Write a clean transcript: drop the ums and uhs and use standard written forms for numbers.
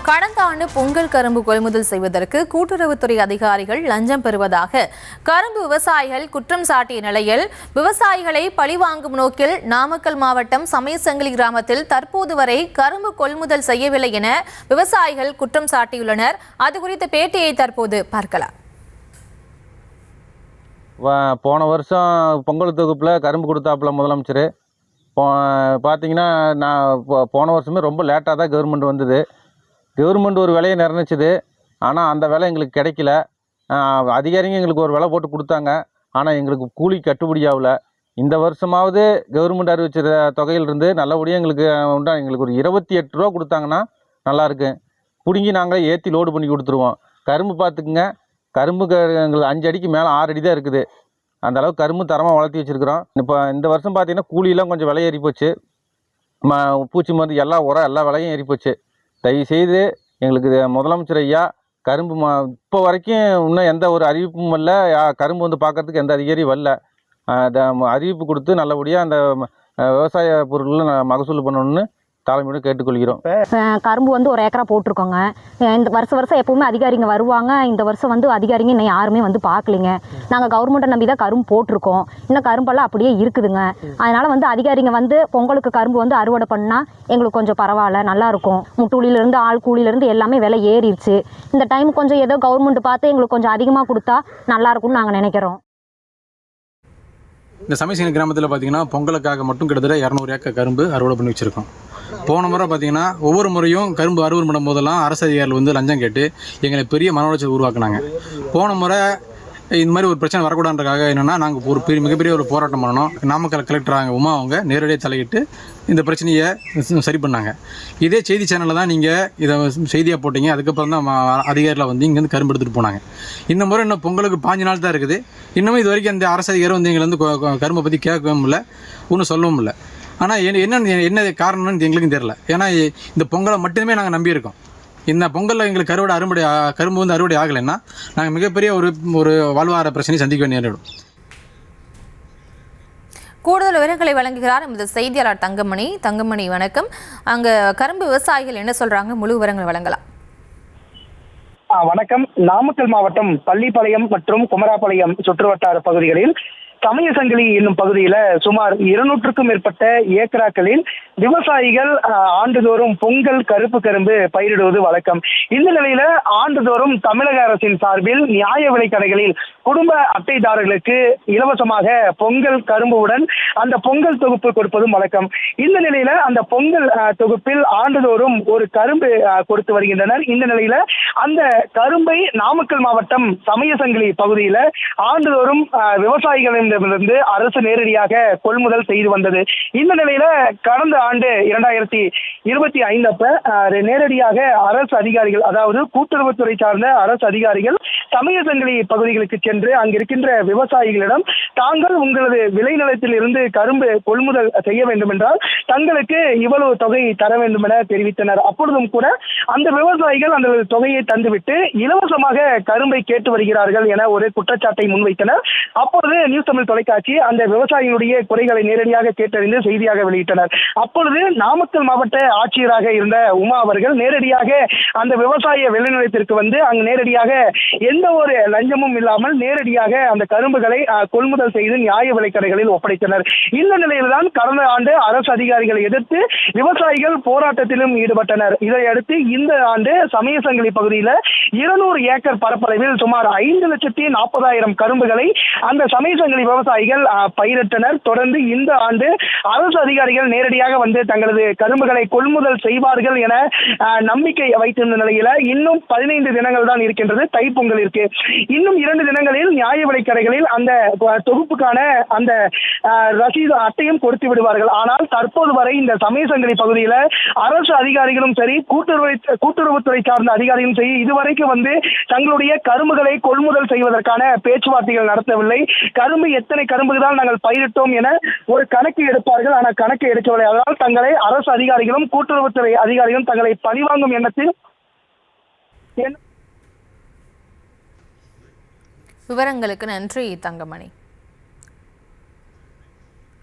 கடந்த ஆண்டு பொங்கல் கரும்பு கொள்முதல் செய்வதற்கு கூட்டுறவுத்துறை அதிகாரிகள் லஞ்சம் பெறுவதாக கரும்பு விவசாயிகள் குற்றம் சாட்டிய நிலையில் விவசாயிகளை பழிவாங்கும் நோக்கில் நாமக்கல் மாவட்டம் சமயசங்கிலி கிராமத்தில் தற்போது வரை கரும்பு கொள்முதல் செய்யவில்லை என விவசாயிகள் குற்றம் சாட்டியுள்ளனர். அது குறித்த பேட்டியை தற்போது பார்க்கலாம். போன வருஷம் பொங்கல் தொகுப்பில் கரும்பு கொடுத்தாப்புல முதலமைச்சர். பார்த்தீங்கன்னா நான் போன வருஷமே ரொம்ப லேட்டாக தான் கவர்மெண்ட் வந்தது. கவர்மெண்ட் ஒரு விலையை நிர்ணயிச்சது, ஆனால் அந்த விலை எங்களுக்கு கிடைக்கல. அதிகாரிங்க எங்களுக்கு ஒரு விலை போட்டு கொடுத்தாங்க, ஆனால் எங்களுக்கு கூலி கட்டுப்படி ஆகல. இந்த வருஷமாவது கவர்மெண்ட் அறிவிச்ச தொகையிலிருந்து நல்லபடியாக எங்களுக்கு ஒரு 28 ரூபா கொடுத்தாங்கன்னா நல்லாயிருக்கு. பிடுங்கி நாங்களே ஏற்றி லோடு பண்ணி கொடுத்துருவோம். கரும்பு பார்த்துக்குங்க, கரும்பு எங்களுக்கு 5 அடிக்கு மேலே 6 அடி தான் இருக்குது. அந்தளவுக்கு கரும்பு தரமாக வளர்த்தி வச்சுருக்குறோம். இப்போ இந்த வருஷம் பார்த்தீங்கன்னா கூலியெல்லாம் கொஞ்சம் விலை ஏறி போச்சு. பூச்சி மருந்து எல்லா விலையும் ஏறி போச்சு. தயவுசெய்து எங்களுக்கு முதலமைச்சர் ஐயா கரும்பு இப்போ வரைக்கும் இன்னும் எந்த ஒரு அறிவிப்பும் வரல. கரும்பு வந்து பார்க்கறதுக்கு எந்த அதிகாரியும் வரல. அறிவிப்பு கொடுத்து நல்லபடியாக அந்த விவசாய பொருட்களை மகசூல் பண்ணணும்னு தலைமையோடு கேட்டுக்கொள்கிறோம். கரும்பு வந்து ஒரு ஏக்கரா போட்டிருக்கோங்க. இந்த வருஷம் எப்பவுமே அதிகாரிங்க வருவாங்க. இந்த வருஷம் வந்து அதிகாரிங்க இன்னும் யாருமே வந்து பார்க்கலிங்க. நாங்கள் கவர்மெண்ட்டை நம்பி தான் கரும்பு போட்டிருக்கோம். இன்னும் கரும்பெல்லாம் அப்படியே இருக்குதுங்க. அதனால வந்து அதிகாரிங்க வந்து பொங்கலுக்கு கரும்பு வந்து அறுவடை பண்ணால் எங்களுக்கு கொஞ்சம் பரவாயில்ல, நல்லாயிருக்கும். முட்டூலியிலேருந்து ஆள் கூலியிலேருந்து எல்லாமே விலை ஏறிடுச்சு. இந்த டைம் கொஞ்சம் ஏதோ கவர்மெண்ட் பார்த்து எங்களுக்கு கொஞ்சம் அதிகமாக கொடுத்தா நல்லாயிருக்கும்னு நாங்கள் நினைக்கிறோம். இந்த சமயசங்கிலி கிராமத்தில் பார்த்தீங்கன்னா பொங்கலுக்காக மட்டும் கிட்டத்தட்ட 200 ஏக்கர் கரும்பு அறுவடை பண்ணி வச்சுருக்கோம். போன முறை பார்த்தீங்கன்னா ஒவ்வொரு முறையும் கரும்பு அறுவடை பண்ணும் போதெல்லாம் அரசு அதிகாரிகள் வந்து லஞ்சம் கேட்டு எங்களை பெரிய மன உளைச்சல் உருவாக்குனாங்க. போன முறை இந்த மாதிரி ஒரு பிரச்சனை வரக்கூடாதுன்றக்காக என்னென்னா நாங்கள் ஒரு மிகப்பெரிய ஒரு போராட்டம் பண்ணணும். நாமக்கல் கலெக்டர் உமா அவங்க நேரடியாக தலையிட்டு இந்த பிரச்சனையை சரி பண்ணாங்க. இதே செய்தி சேனலில் தான் நீங்கள் இதை செய்தியாக போட்டீங்க. அதுக்கப்புறம் தான் அதிகாரிகள் வந்து இங்கேருந்து கரும்பு எடுத்துகிட்டு போனாங்க. இந்த முறை இன்னும் பொங்கலுக்கு 5 நாள் தான் இருக்குது. இன்னமும் இது வரைக்கும் அந்த அரசு அதிகாரி வந்து எங்களை வந்து கரும்பை பற்றி கேட்கவும் இல்லை, ஒன்றும் சொல்லவும் இல்லை. ஆனால் என்ன காரணம்னு எங்களுக்கும் தெரியல. ஏன்னா இந்த பொங்கலை மட்டுமே நாங்கள் நம்பியிருக்கோம். இந்த பொங்கலில் எங்களுக்கு கரும்பு வந்து அறுவடை ஆகலைன்னா நாங்கள் மிகப்பெரிய ஒரு வாழ்வாதார பிரச்சனையை சந்திக்க நேரிடும். கூடுதல் விவரங்களை வழங்குகிறார் எமது செய்தியாளர் தங்கமணி. வணக்கம். அங்க கரும்பு விவசாயிகள் என்ன சொல்றாங்க, முழு விவரங்களை வழங்கலாம். வணக்கம். நாமக்கல் மாவட்டம் பள்ளிப்பாளையம் மற்றும் குமராபாளையம் சுற்றுவட்டார பகுதிகளில் சமயசங்கிலி என்னும் பகுதியில சுமார் 200க்கும் மேற்பட்ட ஏக்கராக்களில் விவசாயிகள் ஆண்டுதோறும் பொங்கல் கருப்பு கரும்பு பயிரிடுவது வழக்கம். இந்த நிலையில ஆண்டுதோறும் தமிழக அரசின் சார்பில் நியாய விலை கடைகளில் குடும்ப அட்டைதாரர்களுக்கு இலவசமாக பொங்கல் கரும்புடன் அந்த பொங்கல் தொகுப்பு கொடுப்பதும் வழக்கம். இந்த நிலையில அந்த பொங்கல் தொகுப்பில் ஆண்டுதோறும் ஒரு கரும்பு கொடுத்து வருகின்றனர். இந்த நிலையில அந்த கரும்பை நாமக்கல் மாவட்டம் சமயசங்கிலி பகுதியில ஆண்டுதோறும் விவசாயிகளின் அரசு நேரடியாக கொள்முதல் செய்து வந்தது. இந்த நிலையில கடந்த ஆண்டு 2025 அப்ப நேரடியாக அரசு அதிகாரிகள், அதாவது கூட்டுறவுத்துறை சார்ந்த அரசு அதிகாரிகள் சமயசங்கிலி பகுதிகளுக்கு சென்று அங்கிருக்கின்ற விவசாயிகளிடம் தாங்கள் உங்களது விளைநிலத்தில் இருந்து கரும்பு கொள்முதல் செய்ய வேண்டும் என்றால் தங்களுக்கு இவ்வளவு தொகை தர வேண்டும் என தெரிவித்தனர். அப்பொழுதும் கூட அந்த விவசாயிகள் அந்த தொகையை தந்துவிட்டு இலவசமாக கரும்பை கேட்டு வருகிறார்கள் என ஒரு குற்றச்சாட்டை முன்வைத்தனர். அப்பொழுது நியூஸ் தமிழ் தொலைக்காட்சி அந்த விவசாயிகளுடைய குறைகளை நேரடியாக கேட்டறிந்து செய்தியாக வெளியிட்டனர். அப்பொழுது நாமக்கல் மாவட்ட ஆட்சியராக இருந்த உமா அவர்கள் நேரடியாக அந்த விவசாய விளைநிலத்திற்கு வந்து அங்கு நேரடியாக எந்த ஒரு லஞ்சமும் இல்லாமல் நேரடியாக அந்த கரும்புகளை கொள்முதல் செய்து நியாய விலை கடைகளில் ஒப்படைத்தனர். இந்த நிலையில்தான் கடந்த ஆண்டு அரசு அதிகாரிகளை எதிர்த்து விவசாயிகள் போராட்டத்திலும் ஈடுபட்டனர். இதையடுத்து இந்த ஆண்டு சமயசங்கிலி பகுதியில் 200 ஏக்கர் பரப்பளவில் சுமார் 5,40,000 கரும்புகளை அந்த சமயசங்கிலி விவசாயிகள் பயிரிட்டனர். தொடர்ந்து இந்த ஆண்டு அரசு அதிகாரிகள் நேரடியாக வந்து தங்களது கரும்புகளை கொள்முதல் செய்வார்கள் என நம்பிக்கை வைத்திருந்த நிலையில இன்னும் 15 தினங்கள் தான் இருக்கின்றது. தைப்பொங்கல் இருக்கு. இன்னும் 2 தினங்களில் நியாய விலை கடைகளில் அந்த தொகுப்புக்கான அந்த ரசீது அட்டையும் கொடுத்து விடுவார்கள். ஆனால் தற்போது வரை இந்த சமயசங்கிலி பகுதியில அரசு அதிகாரிகளும் சரி, கூட்டுறவுத்துறை சார்ந்த அதிகாரிகளும் சரி, இதுவரைக்கும் வந்து தங்களுடைய கரும்புகளை கொள்முதல் செய்வதற்கான பேச்சுவார்த்தைகள் நடத்தவில்லை. கரும்பு எத்தனை கரும்புகள் தான் நாங்கள் பயிரிட்டோம் என ஒரு கணக்கு எடுப்பார்கள், ஆனால் கணக்கு எடுக்கவில்லை. அதனால் தங்களை அரசு அதிகாரிகளும் கூட்டுறவுத்துறை அதிகாரிகளும் தங்களை பழிவாங்கும் எண்ணத்தில். விவரங்களுக்கு நன்றி தங்கமணி.